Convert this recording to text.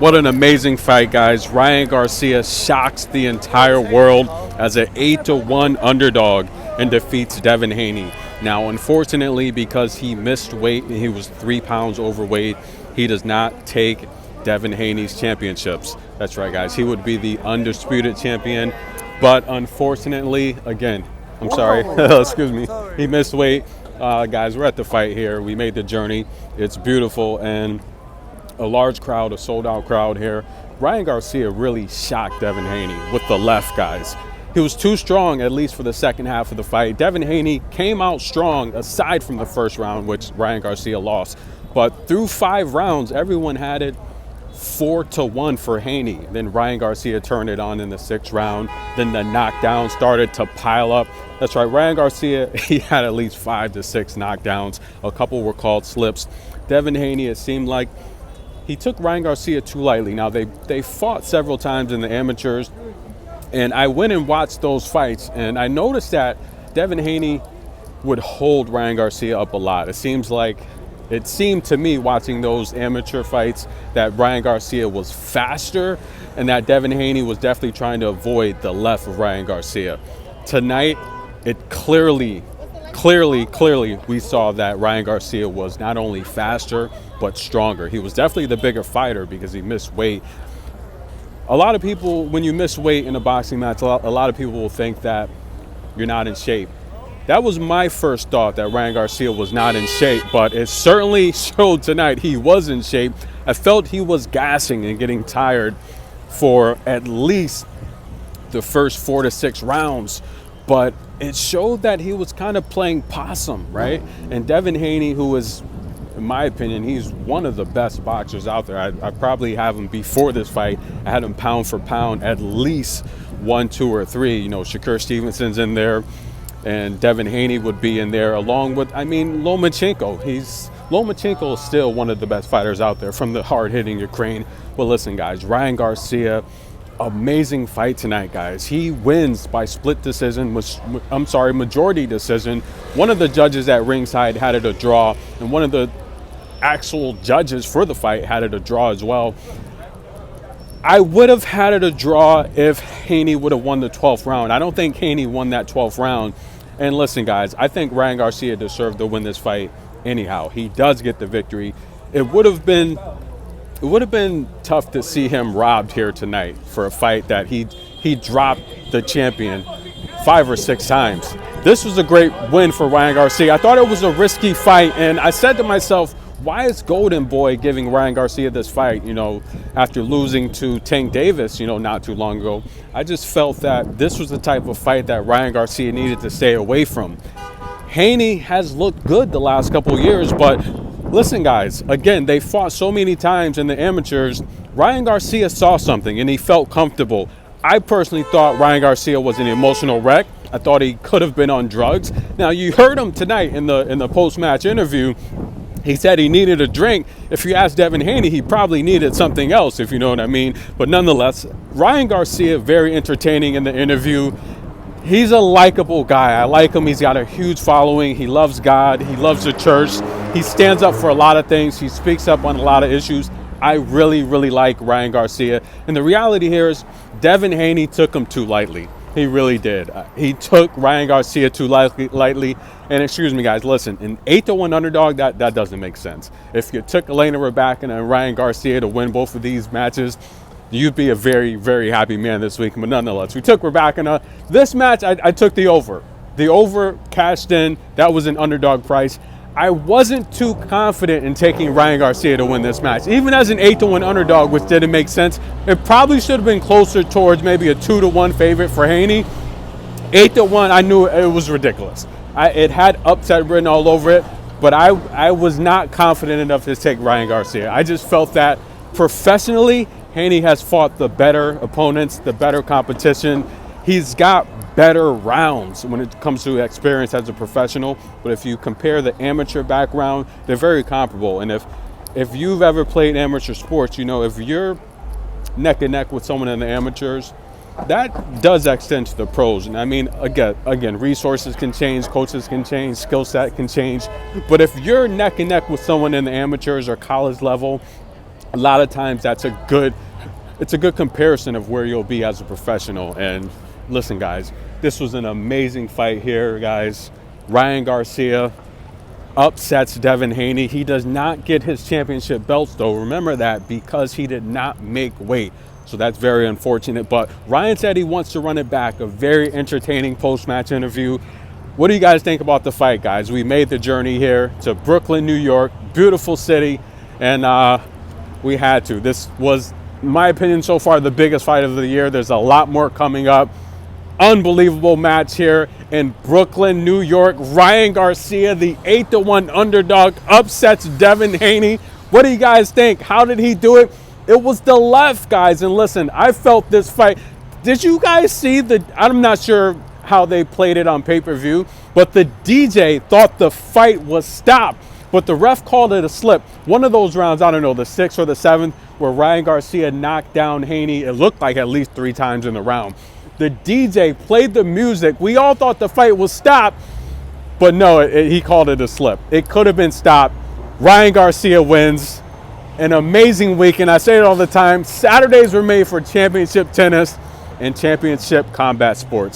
What an amazing fight, guys. Ryan Garcia shocks the entire world as an 8-1 underdog and defeats Devin Haney. Now, unfortunately, because he missed weight and he was 3 pounds overweight, he does not take Devin Haney's championships. That's right, guys. He would be the undisputed champion. But unfortunately, again, I'm sorry, excuse me, he missed weight. Guys, we're at the fight here. We made the journey. It's beautiful, and a large crowd, a sold-out crowd here. Ryan Garcia really shocked Devin Haney with the left, guys. He was too strong, at least for the second half of the fight. Devin Haney came out strong, aside from the first round, which Ryan Garcia lost. But through 5 rounds, everyone had it 4-1 for Haney. Then Ryan Garcia turned it on in the 6th round. Then the knockdown started to pile up. That's right, Ryan Garcia, he had at least 5 to 6 knockdowns. A couple were called slips. Devin Haney, it seemed like he took Ryan Garcia too lightly. Now, they fought several times in the amateurs, and I went and watched those fights, and I noticed that Devin Haney would hold Ryan Garcia up a lot. It seemed to me, watching those amateur fights, that Ryan Garcia was faster and that Devin Haney was definitely trying to avoid the left of Ryan Garcia. Tonight, it clearly we saw that Ryan Garcia was not only faster, but stronger. He was definitely the bigger fighter because he missed weight. A lot of people, when you miss weight in a boxing match, a lot of people will think that you're not in shape. That was my first thought, that Ryan Garcia was not in shape, but it certainly showed tonight he was in shape. I felt he was gassing and getting tired for at least the first 4 to 6 rounds, but it showed that he was kind of playing possum, right? And Devin Haney, who is, in my opinion, he's one of the best boxers out there. I probably have him before this fight. I had him pound for pound, at least 1, 2, or 3. You know, Shakur Stevenson's in there, and Devin Haney would be in there, along with, Lomachenko. Lomachenko is still one of the best fighters out there from the hard-hitting Ukraine. But listen, guys, Ryan Garcia, amazing fight tonight, guys. He wins by split decision, majority decision. One of the judges at ringside had it a draw, and one of the actual judges for the fight had it a draw as well. I would have had it a draw if Haney would have won the 12th round. I don't think Haney won that 12th round. And listen, guys, I think Ryan Garcia deserved to win this fight anyhow. He does get the victory. It would have been tough to see him robbed here tonight for a fight that he dropped the champion 5 or 6 times. This was a great win for Ryan Garcia. I thought it was a risky fight, and I said to myself, why is Golden Boy giving Ryan Garcia this fight, after losing to Tank Davis, not too long ago? I just felt that this was the type of fight that Ryan Garcia needed to stay away from. Haney has looked good the last couple of years, but listen, guys, again, they fought so many times in the amateurs. Ryan Garcia saw something, and he felt comfortable. I personally thought Ryan Garcia was an emotional wreck. I thought he could have been on drugs. Now, you heard him tonight in the post-match interview. He said he needed a drink. If you ask Devin Haney, he probably needed something else, if you know what I mean. But nonetheless, Ryan Garcia, very entertaining in the interview. He's a likable guy. I like him. He's got a huge following. He loves God. He loves the church. He stands up for a lot of things. He speaks up on a lot of issues. I really, really like Ryan Garcia. And the reality here is Devin Haney took him too lightly. He really did. He took Ryan Garcia too lightly. And excuse me, guys, listen, an 8-1 underdog, that doesn't make sense. If you took Elena Rybakina and Ryan Garcia to win both of these matches, you'd be a very, very happy man this week. But nonetheless, we took Rybakina. This match, I took the over. The over cashed in. That was an underdog price. I wasn't too confident in taking Ryan Garcia to win this match. Even as an 8-1 underdog, which didn't make sense, it probably should have been closer towards maybe a 2-1 favorite for Haney. 8-1, I knew it was ridiculous. It had upset written all over it, but I was not confident enough to take Ryan Garcia. I just felt that professionally, Haney has fought the better opponents, the better competition. He's got better rounds when it comes to experience as a professional. But if you compare the amateur background, they're very comparable. And if you've ever played amateur sports, if you're neck and neck with someone in the amateurs, that does extend to the pros. And I mean, again, resources can change, coaches can change, skill set can change. But if you're neck and neck with someone in the amateurs or college level, a lot of times that's a good comparison of where you'll be as a professional. And listen, guys, this was an amazing fight here, guys. Ryan Garcia upsets Devin Haney. He does not get his championship belts, though. Remember that, because he did not make weight. So that's very unfortunate. But Ryan said he wants to run it back. A very entertaining post-match interview. What do you guys think about the fight, guys? We made the journey here to Brooklyn, New York. Beautiful city. And we had to. This was, in my opinion, so far the biggest fight of the year. There's a lot more coming up. Unbelievable match here in Brooklyn, New York. Ryan Garcia, the 8-1 underdog, upsets Devin Haney. What do you guys think? How did he do it? It was the left, guys. And listen, I felt this fight. Did you guys see I'm not sure how they played it on pay-per-view, but the DJ thought the fight was stopped, but the ref called it a slip. One of those rounds, I don't know, the 6th or the 7th, where Ryan Garcia knocked down Haney, it looked like at least 3 times in the round. The DJ played the music. We all thought the fight was stopped, but no, he called it a slip. It could have been stopped. Ryan Garcia wins. An amazing weekend. I say it all the time. Saturdays were made for championship tennis and championship combat sports.